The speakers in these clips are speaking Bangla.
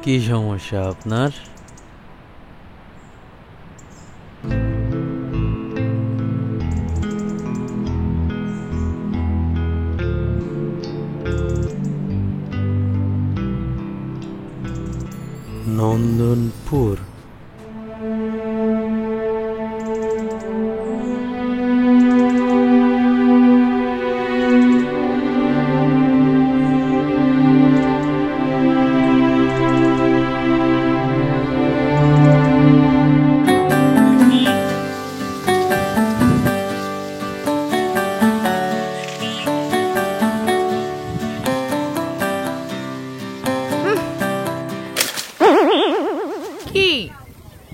কি সমস্যা আপনার? নন্দনপুর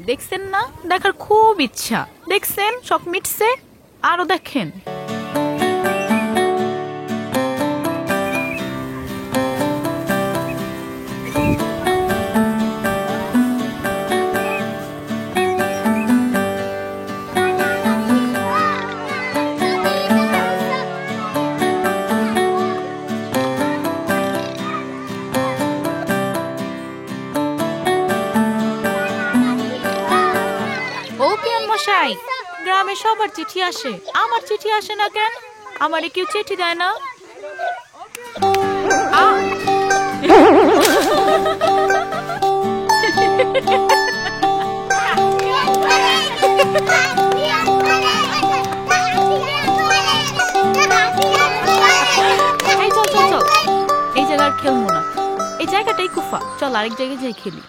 দেখছেন না? দেখার খুব ইচ্ছা। দেখছেন সব মিটছে, আরো দেখেন। গ্রামে সবার চিঠি আসে, আমার চিঠি আসে না কেন? আমারে কেউ চিঠি দেয় না? এই জায়গার খেলবো না, এই জায়গাটাই কুফা। চল আরেক জায়গায় যাই খেলি।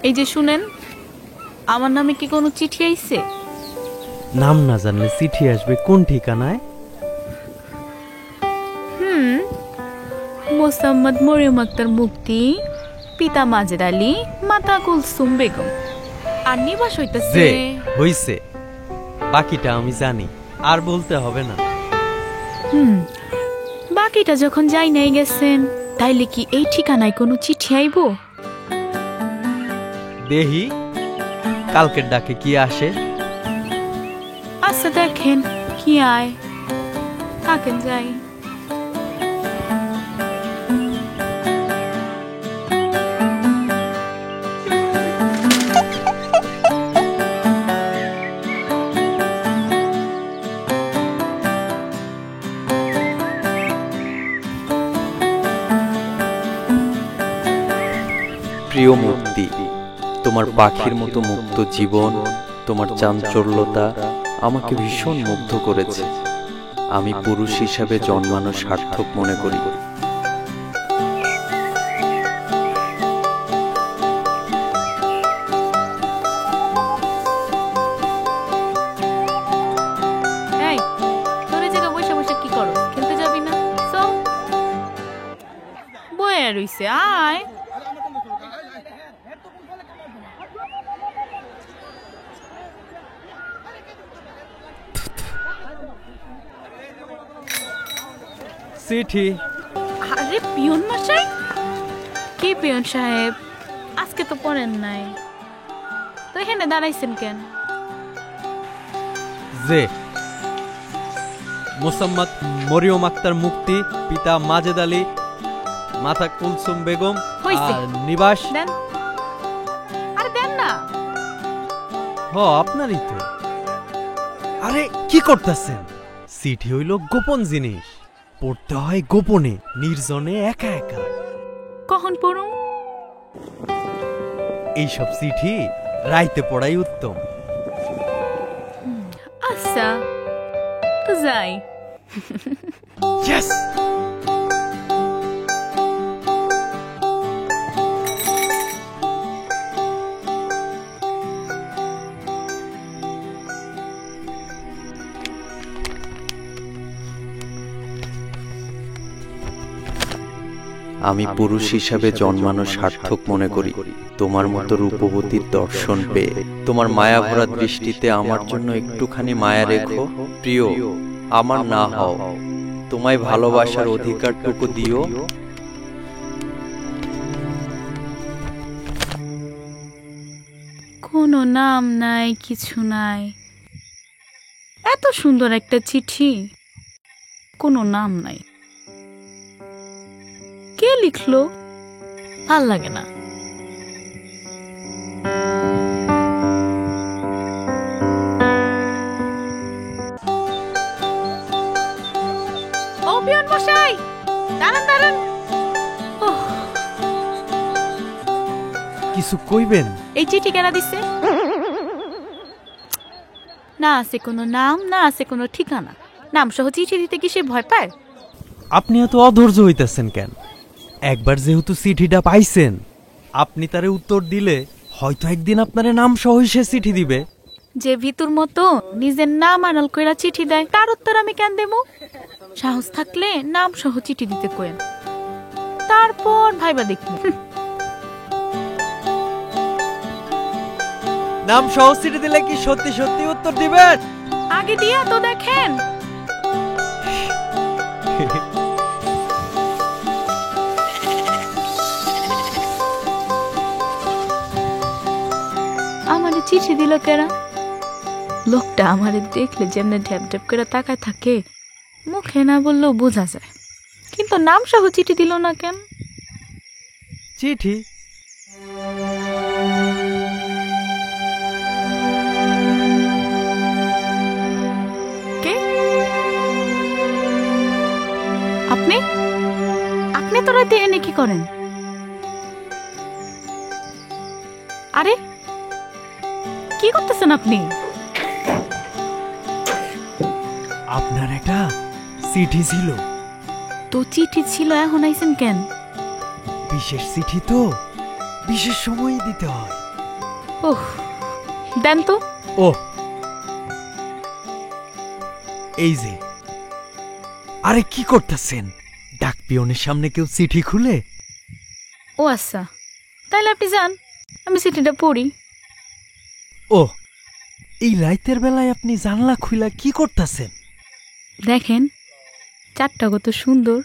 এই যে শুনেন, আমার নামে কি কোনো চিঠি আইছে? নাম না জানলে চিঠি আসবে কোন ঠিকানায়? মোসাম্মদ মরিয়ম আক্তার মুক্তি, পিতা মাজেদ আলী, মাতা কুলসুম বেগম। আর নিবাস হইতাছে। হইছে, বাকিটা আমি জানি, আর বলতে হবে না। বাকিটা যখন যাই নাই গেছেন, তাইলে কি এই ঠিকানায় কোনো চিঠি আইবো? দেহি কালকের ডাকে কি আসে। আচ্ছা দেখেন কি আয়, থাকেন যাই। প্রিয় মুক্তি, তোমার পাখির মতো মুক্ত জীবন, তোমার চাঞ্চল্যতা আমাকে ভীষণ মুগ্ধ করেছে। আমি পুরুষ হিসাবে জন্মানো সার্থক মনে করি। তোরে জায়গা বসে বসে কি করো? খেলতে যাবি না? চল, বয়ে রইছে, আয়। চিঠি। আরে পিয়ন মশাই। কি পিয়ন সাহেব, আজকে তো পড়েন নাই, তো এখানে দাঁড়াইছেন কেন? যে মোসাম্মদ মরিয়ম আক্তার মুক্তি, পিতা মাজেদ আলী, মাতা কুলসুম বেগম, নিবাস। দেন, আরে দেন না। আপনারই তো। আরে কি করতেছেন? চিঠি হইল গোপন জিনিস, পড়তে হয় গোপনে, নির্জনে, একা একা। কখন পড়ুম? এইসব চিঠি রাইতে পড়াই উত্তম। আচ্ছা তো যাই। Yes! আমি পুরুষ হিসাবে জন্মানো সার্থক মনে করি তোমার মতো রূপবতীর দর্শন পেয়ে। তোমার মায়া ভরা দৃষ্টিতে আমার জন্য একটুখানি মায়া রেখো। প্রিয়, আমার না হও, তোমায় ভালোবাসার অধিকারটুকু দিও। কোনো নাম নাই, কিছু নাই। এত সুন্দর একটা চিঠি, কোনো নাম নাই। কে লিখলো? ভাল লাগে না। ও পিয়ন মশাই, দাঁড়ান দাঁড়ান। কিছু কইবেন? এই চিঠি কেনা দিচ্ছে? না আছে কোনো নাম, না আছে কোনো ঠিকানা। নাম সহ চিঠি দিতে কি সে ভয় পায়? আপনি এত অধৈর্য হইতেছেন কেন? একবার যেহেতু চিঠিটা পাইছেন, আপনি তারে উত্তর দিলে হয়তো একদিন আপনারে নাম সহ সে চিঠি দিবে। যে ভিতুর মতো নিজের নাম আনাল কইরা চিঠি দেয়, তার উত্তর আমি কেন দেবো? সাহস থাকলে নাম সহ চিঠি দিতে কইেন, তারপর ভাইবা দেখবো। নাম সহ চিঠি দিলে কি সত্যি সত্যি উত্তর দিবেন? আগে দিয়া তো দেখেন। আমারে চিঠি দিল কেরা? লোকটা আমারে দেখলে যেমনে ঢ্যাপ ঢ্যাপ করে তাকায় থাকে, মুখে না বললেও বোঝা যায়। কিন্তু নাম সহ চিঠি দিল না কেন? চিঠি কে? আপনি? আপনি তো রাতে এনে কি করেন? আরে কি করতেছেন আপনি? আপনার একটা চিঠি ছিল। তো চিঠি ছিল, এখন আইছেন কেন? বিশেষ চিঠি তো বিশেষ সময়ই দিতে হয়। ওহ, দেন তো। ও এই যে, আরে কি করতেছেন? ডাক পিয়নের সামনে কেউ চিঠি খুলে? ও আচ্ছা, তাইলে আপনি যান, আমি চিঠিটা পড়ি। ও, এই রাইতের বেলায় আপনি জানলা খুইলা কি করতেছেন? দেখেন, চাঁদটা কত সুন্দর।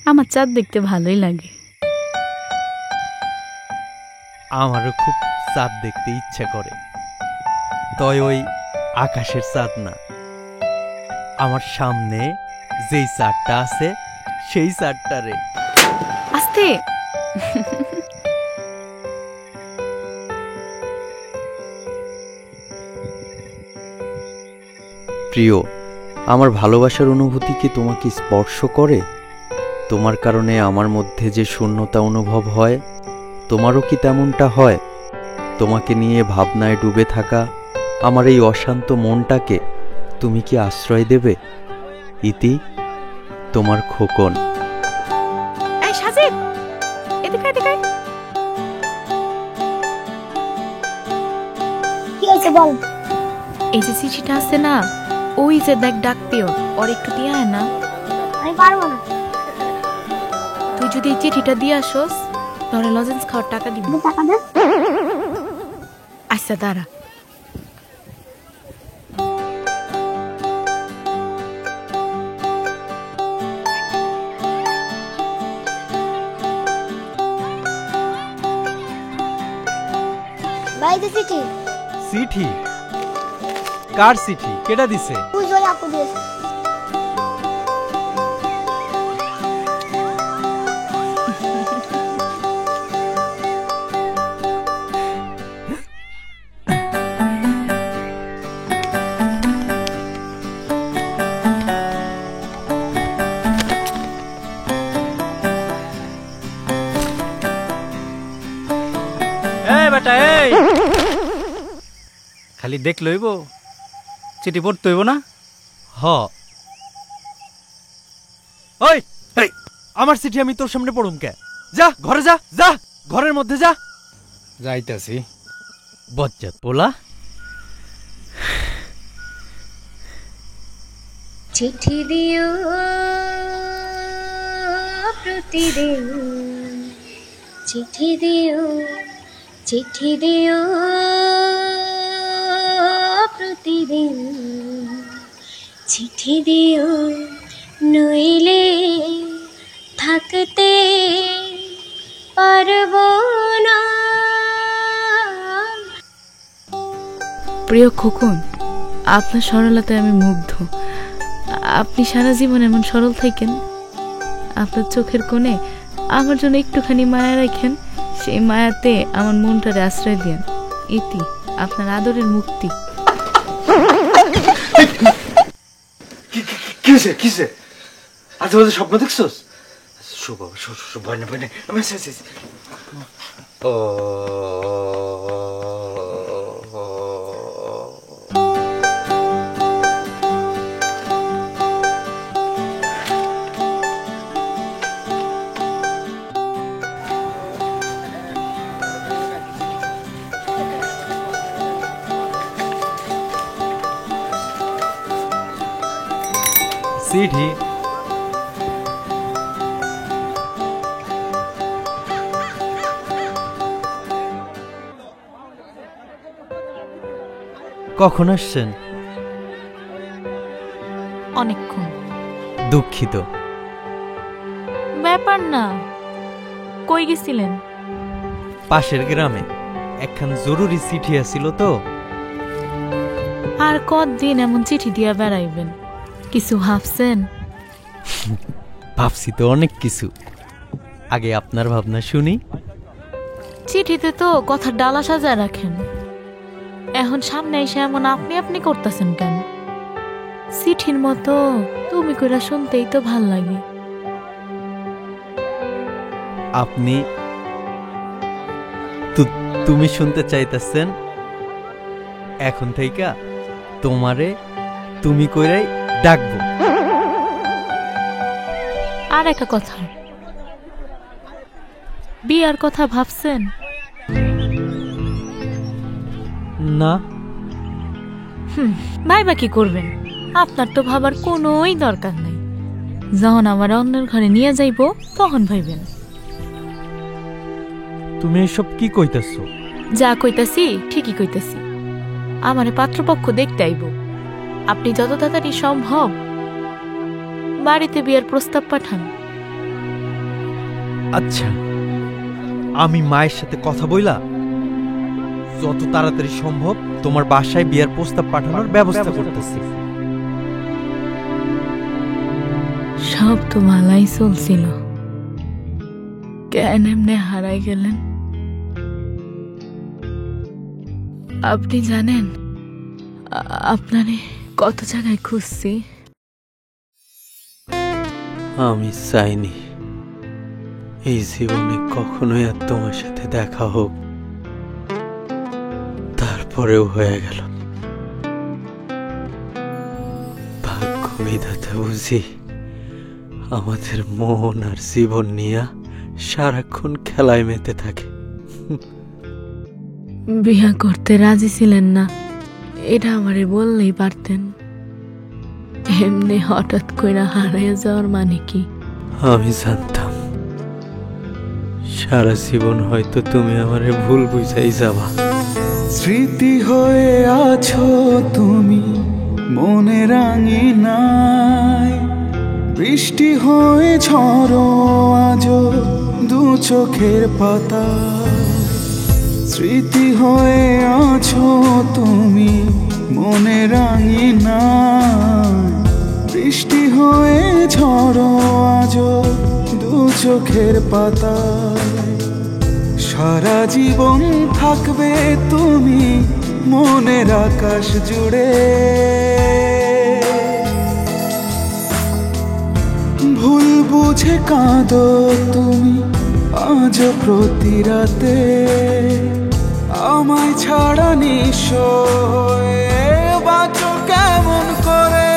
আমার চাঁদ দেখতে ভালোই লাগে। আমারও খুব চাঁদ দেখতে ইচ্ছা করে, তয় ওই আকাশের চাঁদ না, আমার সামনে যেই চাঁদটা আছে সেই চাঁদটা রে। আস্তে। প্রিয়, আমার ভালোবাসার অনুভূতি কি তোমাকে স্পর্শ করে? তোমার কারণে আমার মধ্যে যে শূন্যতা অনুভব হয়, তোমারও কি তেমনটা হয়? তোমাকে নিয়ে ভাবনায় ডুবে থাকা আমার এই অশান্ত মনটাকে তুমি কি আশ্রয় দেবে? ইতি, তোমার খোকন। এই সাজিদ, এদিকে এদিকে। কি হয়েছে বল? এই যে চিঠিটা আছে না, ওই যে দেখ ডাক পিয়ন, ওর একটু দিয়ে আয় না। আমি পারবো না। তুই যদি এই চিঠিটা দিয়ে আসোস, তাহলে লজেন্স খাওয়ার টাকা দিবি। তুই টাকা দে। আচ্ছা দাঁড়া। ভাই দিছি চিঠি। চিঠি? কার চিঠি? কেডা দিছে? উজ্জ্বল আপু দিয়েছে। এই বেটা এই, খালি দেখ লইব, চিঠি পড়তে হইব না? হ। ওই এই, আমার চিঠি আমি তোর সামনে পড়ুম কে? যা ঘরে যা, যা ঘরের মধ্যে যা। যাইতাছি। বজ্জাত পোলা। চিঠি দিও প্রতিদিন চিঠি দিও, চিঠি দিও প্রতিদিন, চিঠি দিও, নইলে থাকতে পারবো না। প্রিয় খোকন, আপনার সরলতায় আমি মুগ্ধ। আপনি সারা জীবন এমন সরল থাকেন। আপনার চোখের কোণে আমার জন্য একটুখানি মায়া রাখেন, সেই মায়াতে আমার মনটারে আশ্রয় দেন। ইতি আপনার আদরের মুক্তি। কিসে আর তোমাদের স্বপ্ন দেখছোস? শো বাবা, শো শো, ভয় না ভয় না। ও চিঠি। কখন আসছেন? অনেকক্ষণ। দুঃখিত। ব্যাপার না, কই গেছিলেন? পাশের গ্রামে একখান জরুরি চিঠি আসিল তো। আর কতদিন এমন চিঠি দিয়া বেড়াইবেন? কিছু ভাবছেন? ভাবছি তো অনেক কিছু, আগে আপনার ভাবনা শুনি। চিঠিতে তো কথার ডালা সাজা রাখেন, এখন সামনে এসে এমন আপনি আপনি করতেছেন কেন? চিঠির মতো তুমি কইরা শুনতেই তো ভাল লাগে। আপনি তুমি শুনতে চাইতেছেন, এখন থেকে তোমারে তুমি কইরাই ডাকবো। আর একটা কথা, বিয়ার কথা ভাবছেন? না। ভাইবা কি করবেন? আপনার তো ভাবার কোনোই দরকার নাই। যখন আমার অন্যের ঘরে নিয়ে যাইব তখন ভাইবেন। তুমি এসব কি কইতেছ? যা কইতাছি ঠিকই কইতাছি। আমারে পাত্রপক্ষ দেখতে আইব। আপনি যত তাড়াতাড়ি সম্ভব বাড়িতে বিয়ের প্রস্তাব পাঠান। আচ্ছা, আমি মায়ের সাথে কথা বইলা যত তাড়াতাড়ি সম্ভব তোমার বাসায় বিয়ের প্রস্তাব পাঠানোর ব্যবস্থা করতেছি। সব তো ভালাই চলছিল, কেন এমনি হারাই গেলেন? আপনি জানেন আপনারে কত জায়গায় খুঁজছি। আমি চাইনি এই জীবনে কখনোই আর তোমার সাথে দেখা হোক, তারপরেও হয়ে গেল। ভাগ্য বিধাতা বুঝি আমাদের মন আর জীবন নিয়ে সারাক্ষণ খেলায় মেতে থাকে। বিয়া করতে রাজি ছিলেন না, এটা আমারে বললেই পারতেন। এমনি হঠাৎ কইরা হারাইয়া যাওয়ার মানে কি? আমি জানতাম সারা জীবন হয়তো তুমি আমারে ভুল বুঝাই যাবা। স্মৃতি হয়ে আছো তুমি মনে রাঙিনায়, বৃষ্টি হয়ে ঝড়ো আজো দু চোখের পাতা। স্মৃতি হয়ে আছো তুমি মনে রাঙিনায়, বৃষ্টি হয়ে ঝড়ো আজো দু চোখের পাতা। সারা জীবন থাকবে তুমি মনের আকাশ জুড়ে, ভুল বুঝে কাঁদো তুমি আজ প্রতি রাতে। আমায় ছাড়া নিঃস্ব হয়ে বাঁচো কেমন করে?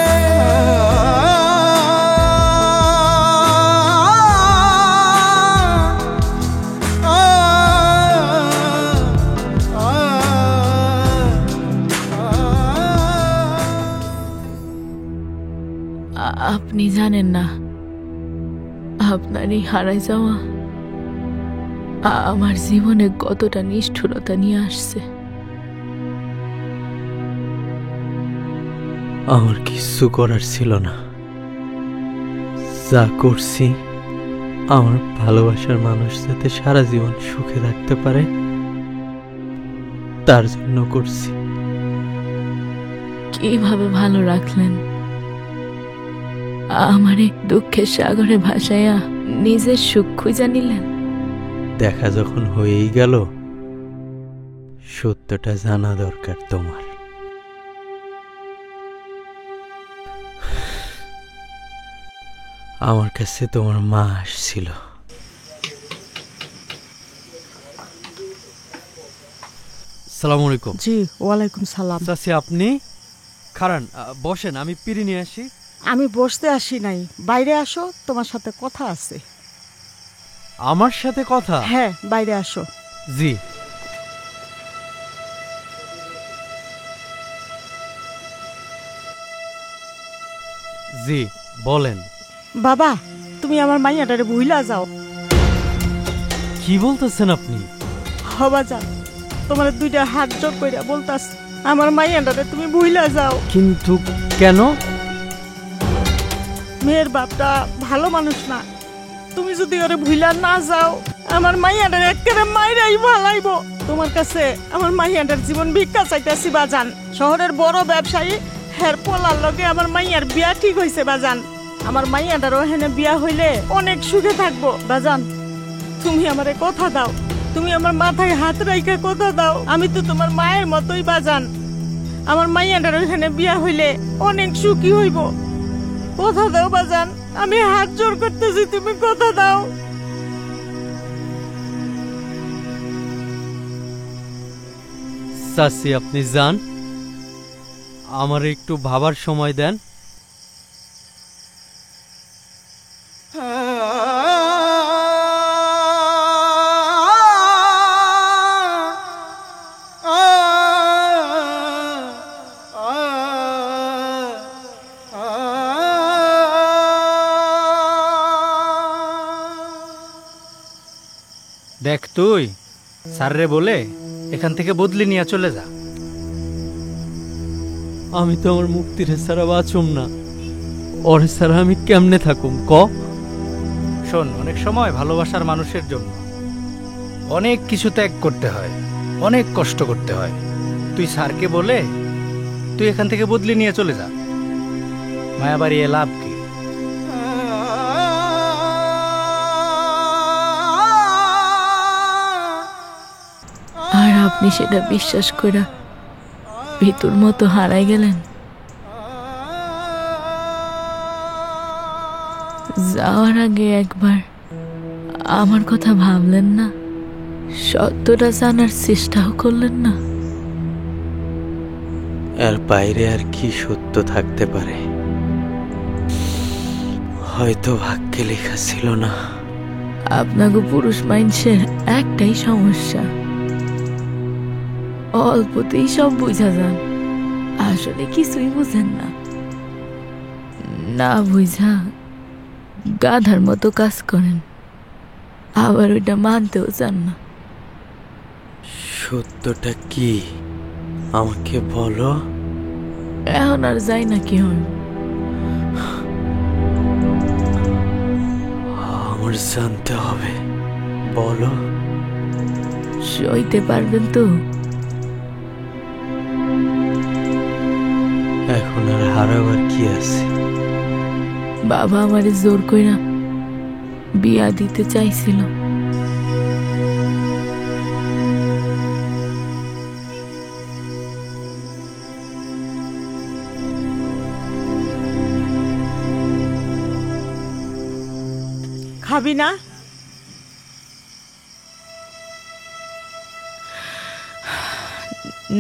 আপনি জানেন না আপনার এই হারাই যাওয়া আমার জীবনে কতটা নিষ্ঠুরতা নিয়ে আসছে। আমার কিচ্ছু করার ছিল না, যা করছি আমার ভালোবাসার মানুষ যাতে সারা জীবন সুখে থাকতে পারে তার জন্য করছি। কিভাবে ভালো রাখলেন? আমারে দুঃখের সাগরে ভাসাইয়া নিজের সুখ খুঁজে নিলেন। দেখা যখন হয়েই গেল, সত্যটা জানা দরকার তোমার। আমার কাছে তোমার মা আসছিল। আসসালামু আলাইকুম। জি ওয়ালাইকুম সালাম। চাচি আপনি খারান, বসেন, আমি পিড়ি নিয়ে আসি। আমি বসতে আসি নাই, বাইরে আসো, তোমার সাথে কথা আছে। আমার সাথে কথা? হ্যাঁ, বাইরে আসো। জি। জি বলেন। বাবা, তুমি আমার মাইয়াটারে ভুইলা যাও। কি বলতেছেন আপনি? হবা যান, তোমার দুইটা হাত জোর কইরা বলতাস, আমার মাইয়াটারে তুমি ভুইলা যাও। কিন্তু কেন? মেয়ের বাপটা ভালো মানুষ না, তুমি যদি ওরে ভুইলা না যাও আমার মাইয়াটারে একেবারে মাইরাই ভালাইবো। তোমার কাছে আমার মাইয়াটার জীবন ভিক্ষা চাইতেছি বাজান। শহরের বড় ব্যবসায়ী হের পোলার লগে আমার মাইয়ার বিয়া ঠিক হইছে বাজান। আমার মাইয়াটারও হেনে বিয়া হইলে অনেক সুখে থাকবো বাজান। তুমি আমারে কথা দাও, তুমি আমার মাথায় হাত রাইখা কথা দাও। আমি তো তোমার মায়ের মতোই বাজান। আমার মাইয়াটার ওইখানে বিয়া হইলে অনেক সুখী হইব। কথা দাও বাজান, আমি হাত জোর করতেছি, তুমি কথা দাও। চাচি আপনি যান, আমার একটু ভাবার সময় দেন। দেখ তুই স্যাররে বলে এখান থেকে বদলি নিয়ে চলে যা। আমি তো আমার মুক্তির ছাড়া বাঁচুম না, ওরে ছাড়া আমি কেমনে থাকুম ক? শোন, অনেক সময় ভালোবাসার মানুষের জন্য অনেক কিছু ত্যাগ করতে হয়, অনেক কষ্ট করতে হয়। তুই স্যারকে বলে তুই এখান থেকে বদলি নিয়ে চলে যা। মায়াবাড়ি এ লাভ কি? আর আপনি সেটা বিশ্বাস করে ভিতর মতো হারাই গেলেন। যাওয়ার আগে একবার আমার কথা ভাবলেন না? সত্যটা জানার চেষ্টাও করলেন না? এর বাইরে আর কি সত্য থাকতে পারে? হয়তো ভাগ্যে লেখা ছিল না। আপনাকে পুরুষ মানুষের একটাই সমস্যা, অল্পতেই সব বুঝা যান, আসলে কিছুই বুঝেন না। না বুঝা গাধার মতো কাজ করেন, আবার ওইটা মানতেও চান না। সত্যটা কি আমাকে বলো। এখন আর যাই না কি হন? আমার জানতে হবে, বলো। সইতে পারবেন তো? এখন আর হারাবার কি আছে? বাবা আমারে জোর কইরা বিয়া দিতে চাইছিল। খাবি না?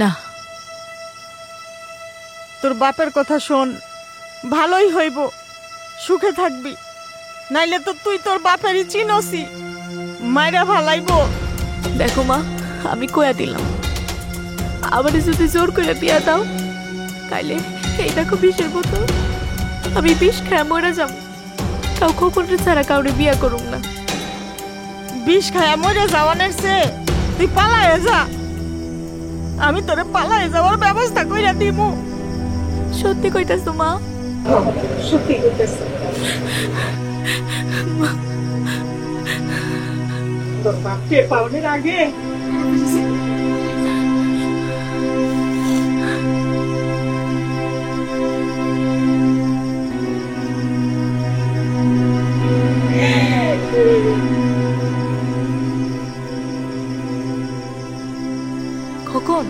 না। তোর বাপের কথা শোন, ভালোই হইব, সুখে থাকবি। নাইলে তো তুই তোর বাপেরই চিনসি, মাইরা ভালাইব। দেখো মা, আমি কয়া দিলাম, আবার যদি জোর করে বিয়া দাও তাইলে এই দেখো বিষের বোতল, আমি বিষ খায় মরে যাব। তাও খোকনের ছাড়া কাউরে বিয়া করুম না। বিষ খায়া মরে যাওয়ানের সে তুই পালায়ে যা, আমি তোরে পালায়ে যাওয়ার ব্যবস্থা কইরা দিমু। সত্যি কইতাছ মা? সত্যি কইতাছ। তোর বাপকে পাওনের আগে খোকন,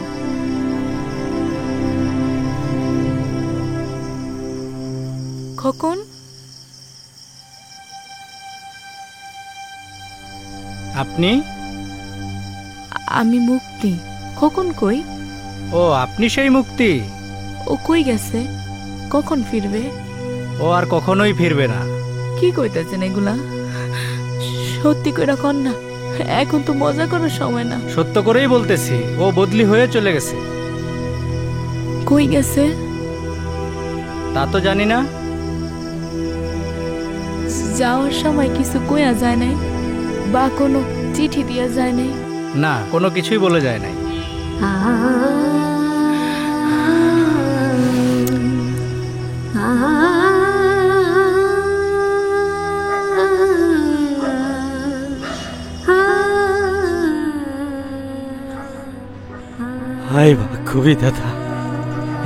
খোকন, আপনি? আমি মুক্তি। খোকন কই? ও আপনি সেই মুক্তি? ও কই গেছে? কখন ফিরবে? ও আর কখনোই ফিরবে না। কি কইতাছেন এগুলা? সত্যি কইরা কন না, এখন তো মজা করার সময় না। সত্য করেই বলতেছি, ও বদলি হয়ে চলে গেছে। কই গেছে? তা তো জানি না। যাওয়ার সময় কিছু কইয়া যায় নাই বা কোনো চিঠি দিয়া যায় নাই? না, কোনো কিছুই বলে যায় নাই। হাই ভাগ্যবী দাদা,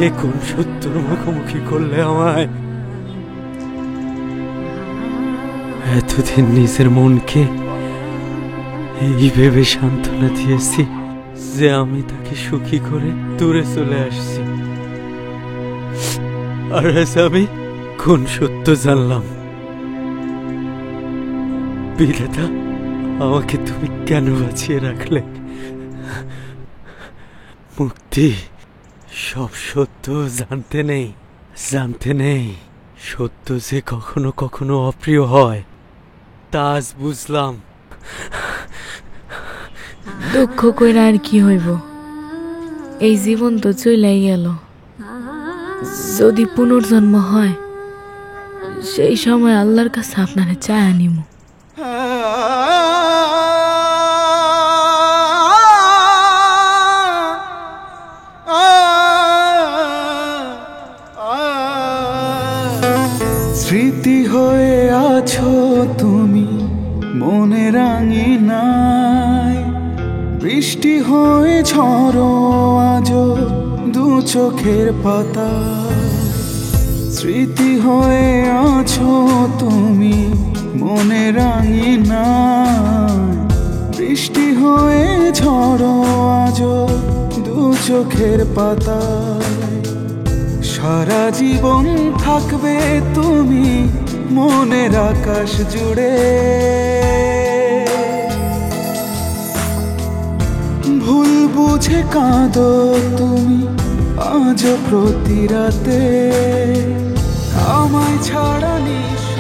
এ কোন সত্যর মুখোমুখি করলে আমায়। এতদিন নিজের মনকে এই ভেবে সান্ত্বনা দিয়েছি যে আমি তাকে সুখী করে দূরে চলে আসছি, আর আজ আমি কোন সত্য জানলাম। বিধাতা, আমাকে তুমি কেন বাঁচিয়ে রাখলে? মুক্তি, সব সত্য জানতে নেই। সত্য যে কখনো কখনো অপ্রিয় হয়, তা আজ বুঝলাম। দুঃখ কইরা আর কি হইব? এই জীবন তো চইলাই গেল। যদি পুনর্জন্ম হয়, সেই সময় আল্লাহর কাছে আপনারে চায়া নিমু। স্মৃতি হয়ে আছো তুমি মনে রাঙিনায়, বৃষ্টি হয়ে ঝড়ো আজো দু চোখের পাতা। স্মৃতি হয়ে আছো তুমি মনে রাঙিনায়, বৃষ্টি হয়ে ঝড়ো আজো দু চোখের পাতা। সারা জীবন থাকবে তুমি মনের আকাশ জুড়ে, ভুল বুঝে কাঁদো তুমি আজ প্রতি রাতে, আমায় ছাড়া নিঃশ্বাস